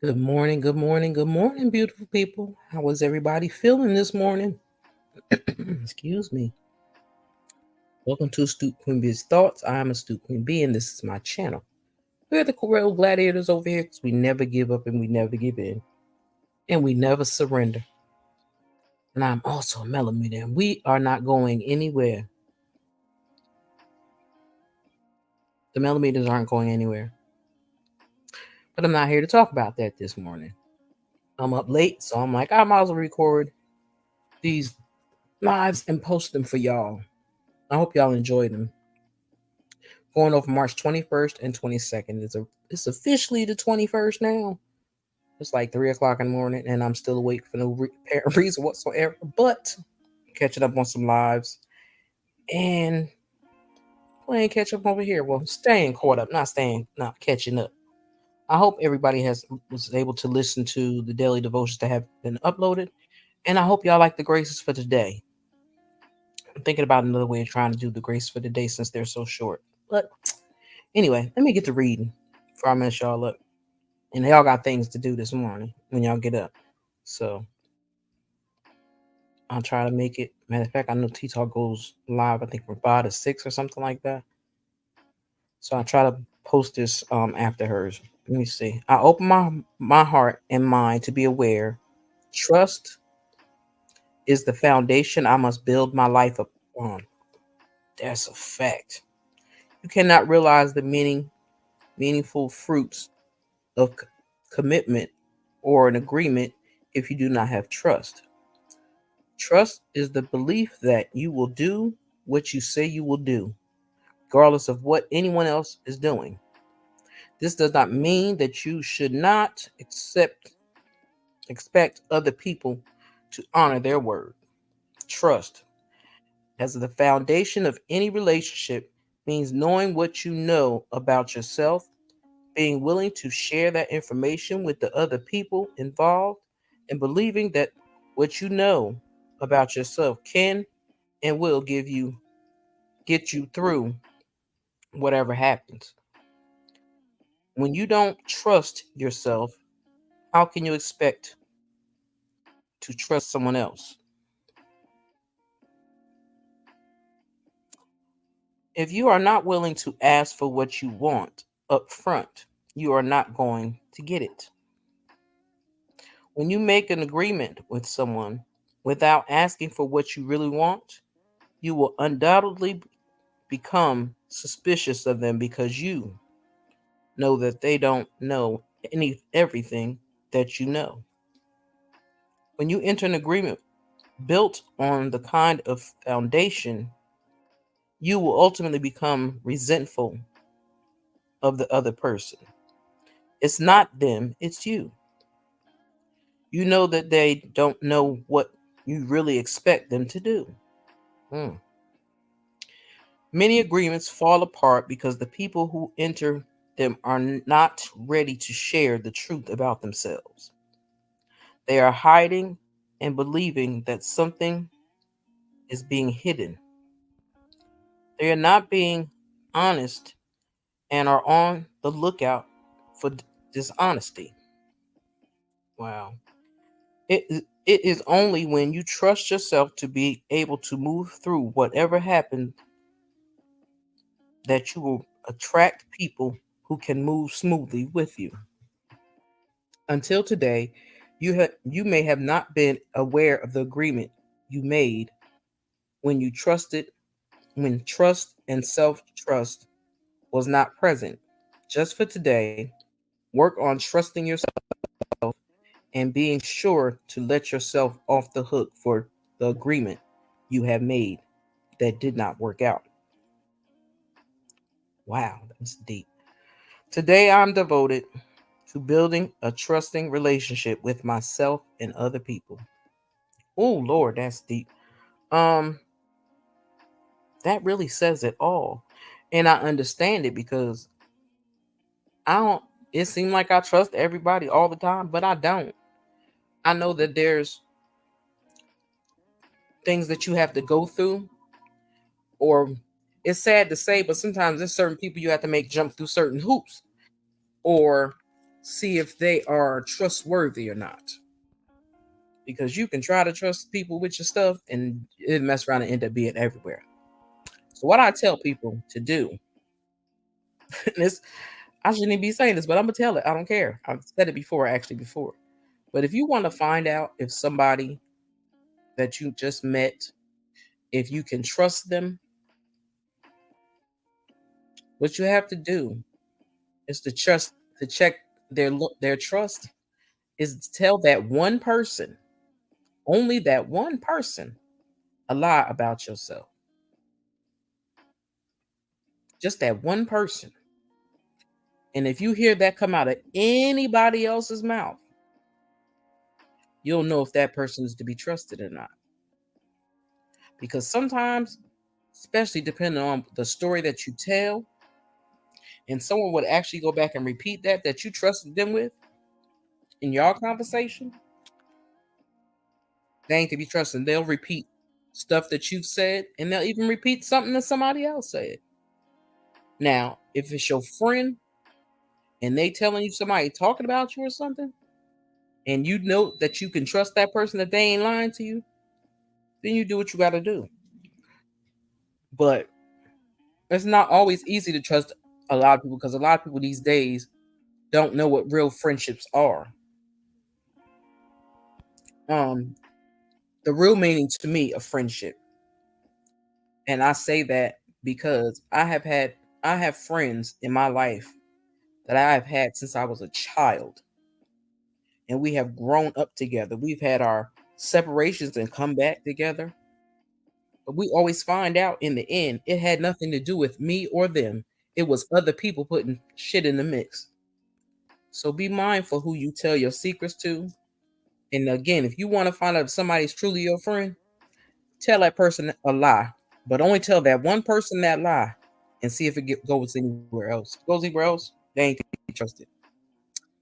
Good morning, good morning, good morning, beautiful people. How is everybody feeling this morning? Excuse me. Welcome to Astute Queen Bee's Thoughts. I'm Astute Queen Bee, and this is my channel. We're the Corel Gladiators over here because we never give up and we never give in. And we never surrender. And I'm also a Melamita, and we are not going anywhere. The Melamitas aren't going anywhere. But I'm not here to talk about that this morning. I'm up late, so I'm like, I might as well record these lives and post them for y'all. I hope y'all enjoy them. Going over March 21st and 22nd. It's officially the 21st now. It's like 3 o'clock in the morning, and I'm still awake for no apparent reason whatsoever. But catching up on some lives and playing catch up over here. Well, staying caught up, not catching up. I hope everybody was able to listen to the daily devotions that have been uploaded, and I hope y'all like the graces for today. I'm thinking about another way of trying to do the grace for today since they're so short. But anyway, let me get to reading before I mess y'all up. And y'all got things to do this morning when y'all get up. So I'll try to make it. Matter of fact, I know T Talk goes live, I think from 5 to 6 or something like that. So I'll try to post this after hers. Let me see. I open my heart and mind to be aware. Trust is the foundation I must build my life upon. That's a fact. You cannot realize the meaningful fruits of commitment or an agreement if you do not have trust. Trust is the belief that you will do what you say you will do, regardless of what anyone else is doing. This does not mean that you should not expect other people to honor their word. Trust, as the foundation of any relationship, means knowing what you know about yourself, being willing to share that information with the other people involved, and believing that what you know about yourself can and will get you through whatever happens. When you don't trust yourself, how can you expect to trust someone else? If you are not willing to ask for what you want up front, you are not going to get it. When you make an agreement with someone without asking for what you really want, you will undoubtedly become suspicious of them because you know that they don't know everything that you know. When you enter an agreement built on the kind of foundation, you will ultimately become resentful of the other person. It's not them, it's you. You know that they don't know what you really expect them to do. Hmm. Many agreements fall apart because the people who enter them are not ready to share the truth about themselves. They are hiding and believing that something is being hidden. They are not being honest and are on the lookout for dishonesty. Wow. It is only when you trust yourself to be able to move through whatever happens that you will attract people who can move smoothly with you. Until today, you may have not been aware of the agreement you made when you trusted when trust and self-trust was not present. Just for today, work on trusting yourself and being sure to let yourself off the hook for the agreement you have made that did not work out. Wow, that's deep. Today, I'm devoted to building a trusting relationship with myself and other people. Oh, Lord, that's deep. Um, that really says it all. And I understand it because I don't, it seems like I trust everybody all the time, but I don't. I know that there's things that you have to go through, or it's sad to say, but sometimes there's certain people you have to make jump through certain hoops, or see if they are trustworthy or not. Because you can try to trust people with your stuff and it mess around and end up being everywhere. So what I tell people to do, and this I shouldn't even be saying this, but I'm gonna tell it. I don't care. I've said it before, actually before. But if you want to find out if somebody that you just met, if you can trust them, what you have to do is to check their trust is to tell that one person, only that one person, a lie about yourself. Just that one person. And if you hear that come out of anybody else's mouth, you'll know if that person is to be trusted or not. Because sometimes, especially depending on the story that you tell, and someone would actually go back and repeat that you trusted them with in your conversation, they ain't to be trusted. They'll repeat stuff that you've said, and they'll even repeat something that somebody else said. Now, if it's your friend and they telling you somebody talking about you or something, and you know that you can trust that person that they ain't lying to you, then you do what you got to do. But it's not always easy to trust a lot of people because a lot of people these days don't know what real friendships are. Um, the real meaning to me of friendship, and I say that because I have friends in my life that I have had since I was a child, and we have grown up together. We've had our separations and come back together, but we always find out in the end it had nothing to do with me or them. It was other people putting shit in the mix. So be mindful who you tell your secrets to. And again, if you want to find out if somebody's truly your friend, tell that person a lie, but only tell that one person that lie, and see if goes anywhere else. If it goes anywhere else, they ain't to be trusted.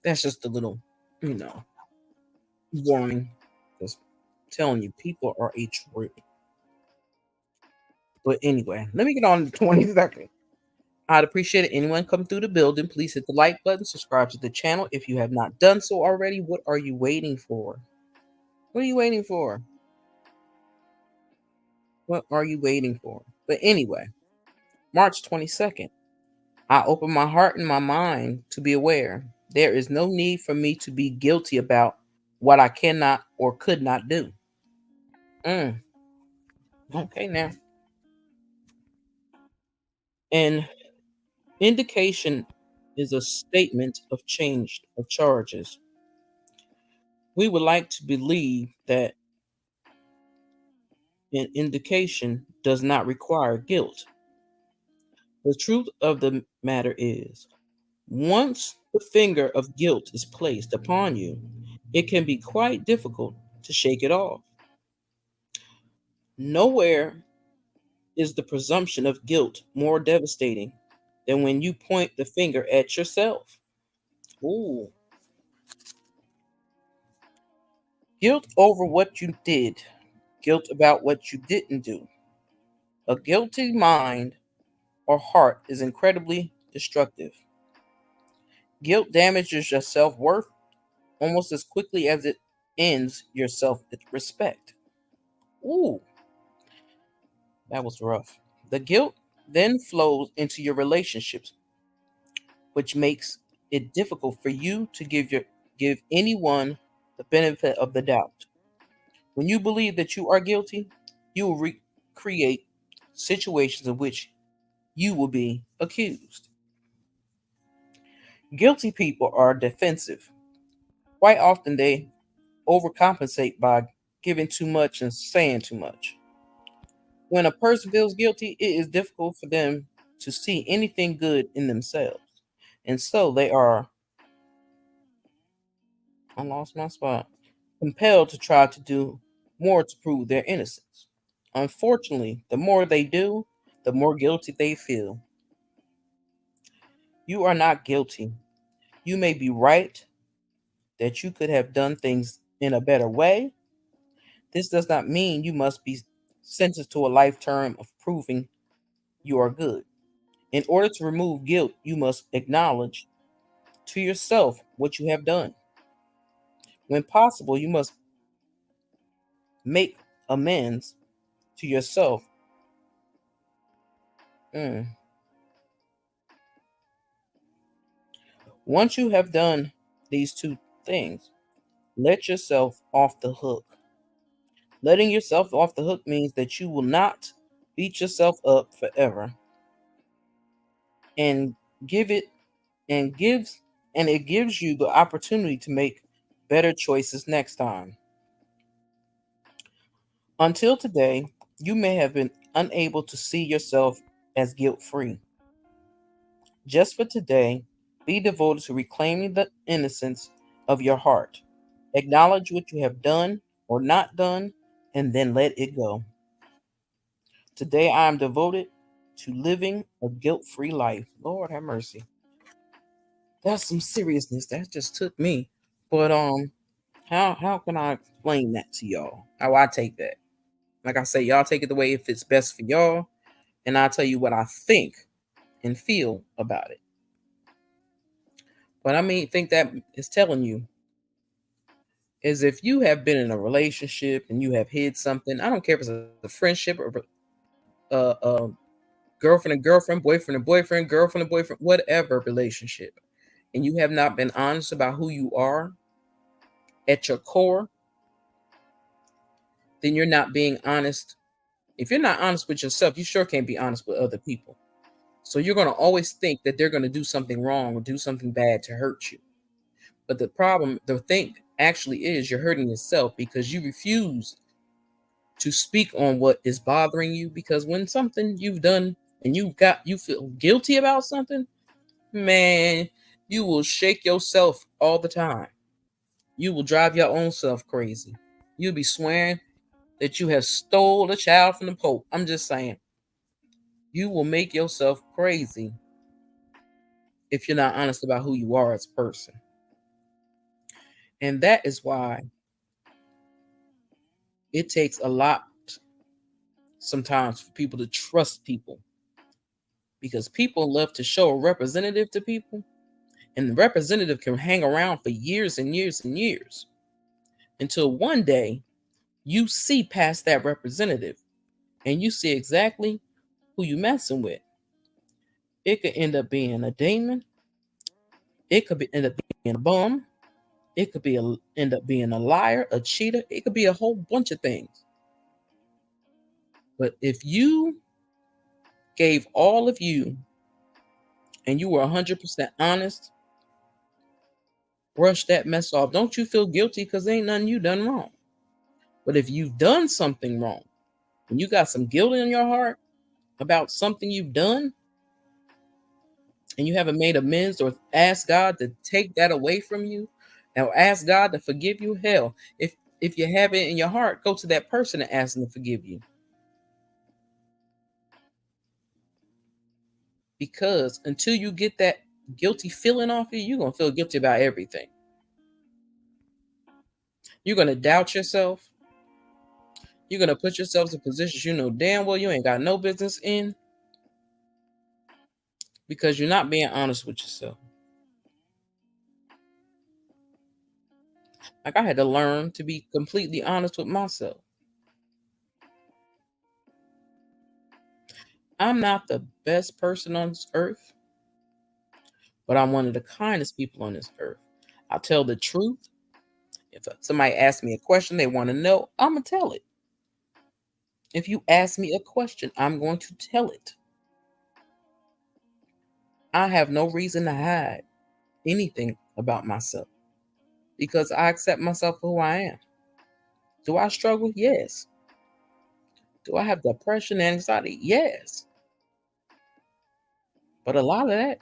That's just a little, you know, warning. Just telling you, people are a trip. But anyway, let me get on to 20 seconds. I'd appreciate it. Anyone come through the building, please hit the like button, subscribe to the channel if you have not done so already. What are you waiting for? What are you waiting for? What are you waiting for? But anyway, March 22nd, I open my heart and my mind to be aware. There is no need for me to be guilty about what I cannot or could not do. Mm, okay, now. An indication is a statement of change of charges. We would like to believe that an indication does not require guilt. The truth of the matter is, once the finger of guilt is placed upon you, it can be quite difficult to shake it off. Nowhere is the presumption of guilt more devastating than when you point the finger at yourself. Ooh, guilt over what you did, guilt about what you didn't do. A guilty mind or heart is incredibly destructive. Guilt damages your self worth almost as quickly as it ends your self respect. Ooh, that was rough. The guilt then flows into your relationships, which makes it difficult for you to give anyone the benefit of the doubt. When you believe that you are guilty, you will create situations in which you will be accused. Guilty people are defensive. Quite often they overcompensate by giving too much and saying too much. When a person feels guilty, it is difficult for them to see anything good in themselves. And so they are, I lost my spot, compelled to try to do more to prove their innocence. Unfortunately, the more they do, the more guilty they feel. You are not guilty. You may be right that you could have done things in a better way. This does not mean you must be sentenced to a life term of proving you are good. In order to remove guilt, you must acknowledge to yourself what you have done. When possible, you must make amends to yourself. Mm. Once you have done these two things, let yourself off the hook. Letting yourself off the hook means that you will not beat yourself up forever and give it and gives and it gives you the opportunity to make better choices next time. Until today, you may have been unable to see yourself as guilt-free. Just for today, be devoted to reclaiming the innocence of your heart. Acknowledge what you have done or not done and then let it go. Today I am devoted to living a guilt-free life. Lord have mercy. That's some seriousness. That just took me. But how can I explain that to y'all? How I take that? Like I say, y'all take it the way it fits best for y'all, and I'll tell you what I think and feel about it. But I mean, think that is telling you is if you have been in a relationship and you have hid something. I don't care if it's a friendship or a girlfriend and girlfriend, boyfriend and boyfriend, girlfriend and boyfriend, whatever relationship, and you have not been honest about who you are at your core, then you're not being honest. If you're not honest with yourself, you sure can't be honest with other people. So you're going to always think that they're going to do something wrong or do something bad to hurt you. But the thing actually is you're hurting yourself because you refuse to speak on what is bothering you. Because when something you've done and you feel guilty about something, man, you will shake yourself all the time. You will drive your own self crazy. You'll be swearing that you have stole a child from the Pope. I'm just saying, you will make yourself crazy if you're not honest about who you are as a person. And that is why it takes a lot sometimes for people to trust people because people love to show a representative to people, and the representative can hang around for years and years and years until one day you see past that representative and you see exactly who you messing with. It could end up being a demon. End up being a bum. It could end up being a liar, a cheater. It could be a whole bunch of things. But if you gave all of you and you were 100% honest, brush that mess off. Don't you feel guilty because ain't nothing you done wrong. But if you've done something wrong and you got some guilt in your heart about something you've done and you haven't made amends or asked God to take that away from you or ask God to forgive you, hell, if you have it in your heart, go to that person and ask them to forgive you. Because until you get that guilty feeling off you, you're going to feel guilty about everything. You're going to doubt yourself. You're going to put yourself in positions you know damn well you ain't got no business in because you're not being honest with yourself. Like I had to learn to be completely honest with myself. I'm not the best person on this earth, but I'm one of the kindest people on this earth. I tell the truth. If somebody asks me a question they want to know, I'm going to tell it. If you ask me a question, I'm going to tell it. I have no reason to hide anything about myself because I accept myself for who I am. Do I struggle? Yes. Do I have depression and anxiety? Yes. But a lot of that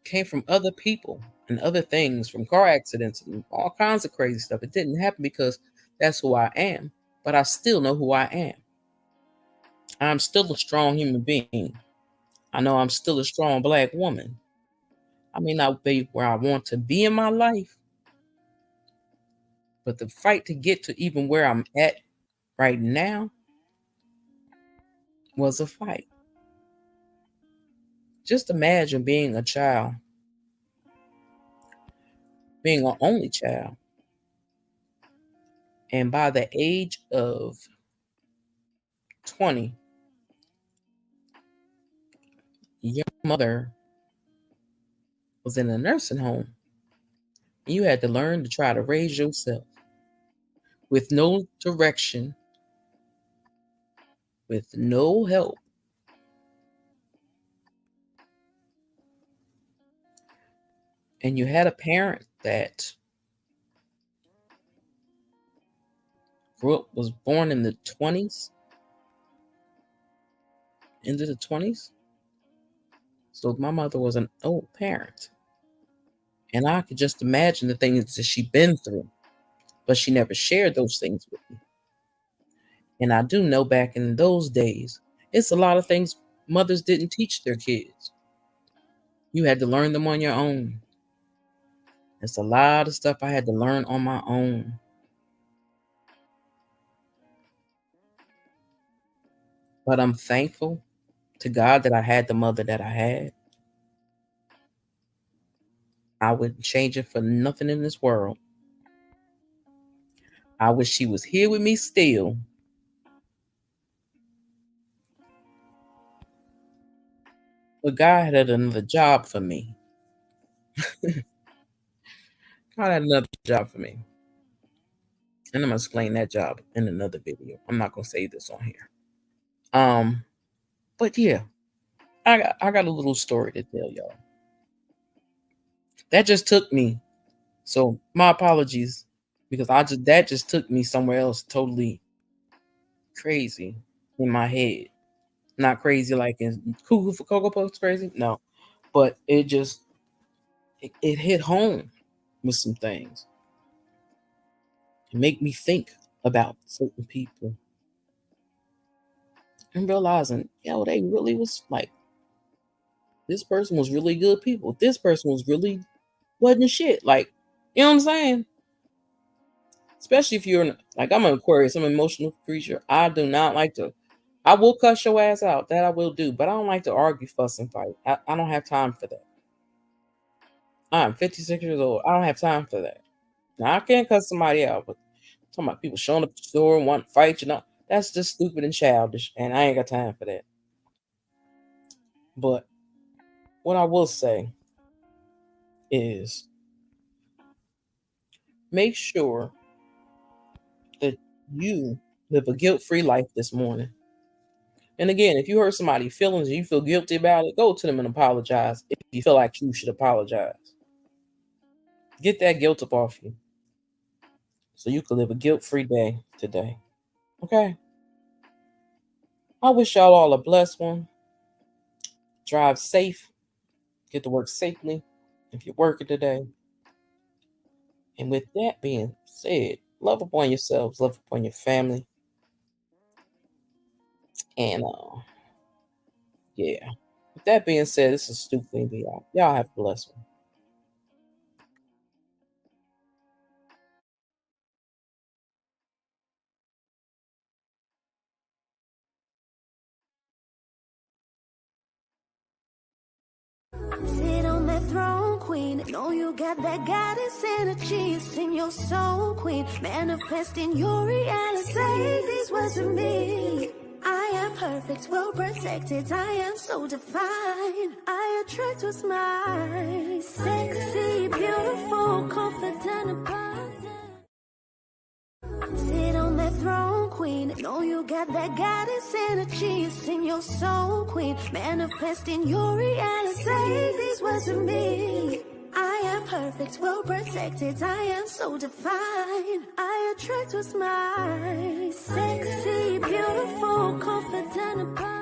came from other people and other things, from car accidents and all kinds of crazy stuff. It didn't happen because that's who I am, but I still know who I am. I'm still a strong human being. I know I'm still a strong black woman. I may not be where I want to be in my life, but the fight to get to even where I'm at right now was a fight. Just imagine being a child being an only child. And by the age of 20, your mother was in a nursing home. You had to learn to try to raise yourself with no direction, with no help. And you had a parent that was born in the 20s, into the 20s. So my mother was an old parent. And I could just imagine the things that she'd been through, but she never shared those things with me. And I do know back in those days, it's a lot of things mothers didn't teach their kids. You had to learn them on your own. It's a lot of stuff I had to learn on my own. But I'm thankful to God that I had the mother that I had. I wouldn't change it for nothing in this world. I wish she was here with me still. But God had another job for me. God had another job for me. And I'm gonna explain that job in another video. I'm not gonna say this on here. Um, but yeah, I got a little story to tell y'all. That just took me. So my apologies because that just took me somewhere else totally crazy in my head. Not crazy like in Cuckoo for Cocoa Puffs crazy. No. But it hit home with some things. It make me think about certain people and realizing, yo, they really was like this person was really good people. This person was really wasn't shit. Like, you know what I'm saying? Especially if like I'm an Aquarius, I'm an emotional creature. I do not like to I will cuss your ass out. That I will do, but I don't like to argue, fuss, and fight. I don't have time for that. I'm 56 years old. I don't have time for that. Now I can't cuss somebody out, but talking about people showing up at the store and want to fight, that's just stupid and childish, and I ain't got time for that. But what I will say is make sure that you live a guilt-free life this morning. And again, if you hurt somebody's feelings and you feel guilty about it, go to them and apologize if you feel like you should apologize. Get that guilt up off you so you can live a guilt-free day today. Okay? I wish y'all all a blessed one. Drive safe. Get to work safely if you're working today. And with that being said, love upon yourselves, love upon your family. And yeah. With that being said, this is Stu Queen B. Y'all have a blessed one. Sit on that throne, queen. Know you got that goddess energy. It's in your soul, queen. Manifesting your reality. Say these words to me. I am perfect, well protected. I am so divine. I attract what's mine. Sexy, beautiful, confident, abundant. Sit on that throne, queen. Know you got that goddess energy. It's in your soul, queen. Manifesting your reality. Say these words to me. I am perfect, well protected. I am so divine. I attract what's mine. Sexy, beautiful, confident, abundant.